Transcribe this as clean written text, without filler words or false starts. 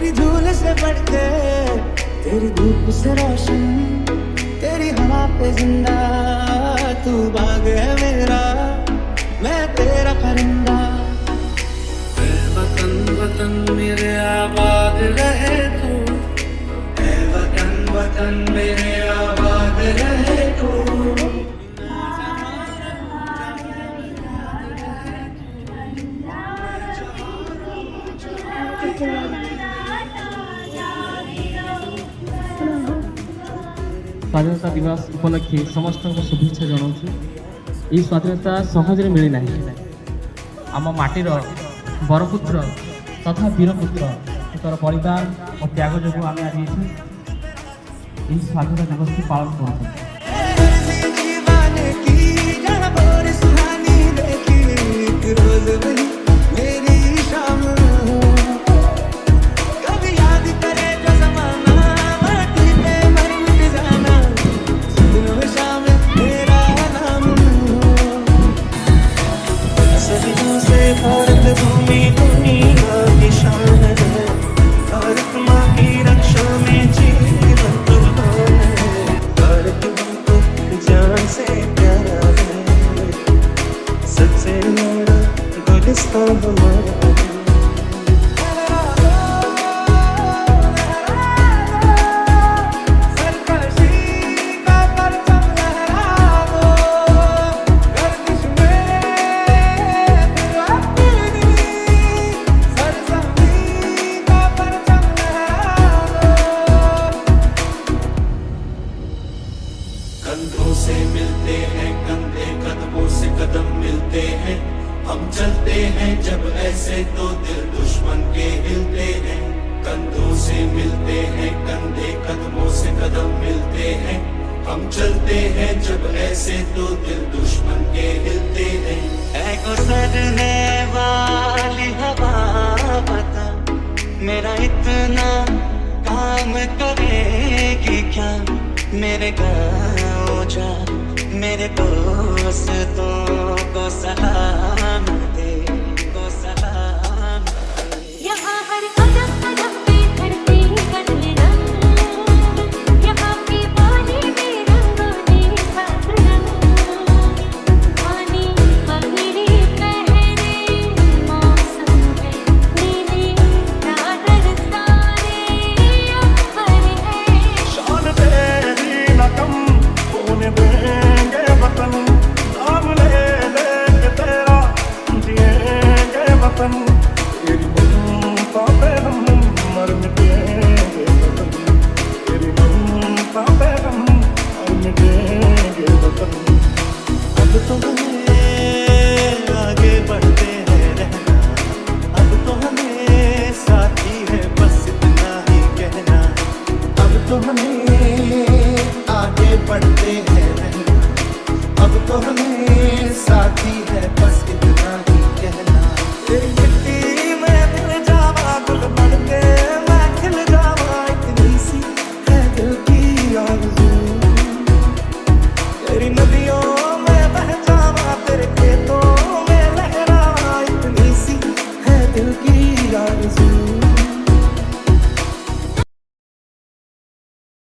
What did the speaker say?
तेरी धूल से बढ़ के, तेरी धूप से रोशन, तेरी हवा पे जिंदा। तू बाग है मेरा, मैं तेरा परिंदा। ऐ वतन वतन मेरे आबाद रहे तू, ऐ वतन वतन मेरे आबाद रहे तू। स्वाधीनता दिवस उपलक्षे समस्त शुभेच्छा जनाऊँ। ये स्वाधीनता सहजरे मिली ना। आम माटीर बरपुत्र तथा वीरपुत्र तर परिवार और त्याग जो आम आज ये स्वाधीनता दिवस को पालन कर। कंधों से मिलते हैं कंधे, कदमों से कदम मिलते हैं। हम चलते हैं जब ऐसे तो दिल दुश्मन के हिलते हैं। कंधों से मिलते हैं कंधे, कदमों से कदम मिलते हैं। हम चलते हैं जब ऐसे तो दिल दुश्मन के हिलते हैं। ऐ गुजरने वाली हवा बता, मेरा इतना काम करेगी क्या? मेरे गाँव जा, मेरे दोस्तों को सलाम दे, को सलाम दे। यहाँ हर कदम कदम पे धरती बदले रंग, यहाँ की वादी में रंगोली साथ रंग। पानी पगड़ी पहने मौसम है नीली चादर तारे अंबर है। शान तेरी न कम होने देंगे वतन, नाम ले लेके तेरा जिएंगे वतन। तेरी ममता पे हम मर मिटेंगे वतन, तेरी ममता पे हम मर मिटेंगे वतन। अब तो हमें आगे बढ़ते हैं रहना, अब तो हमें साथी है बस इतना ही कहना। अब तो हमें आगे बढ़ते हैं रहना, अब तो हमें साथी है बस इतना ही कहना। तेरी मिट्टी में मिल जावा गुल बन के, मैं खिल जावा इतनी सी है दिल की आरज़ू। तेरी नदियों में बह जावा, तेरे खेतों में लहरावा इतनी सी है दिल की आरज़ू।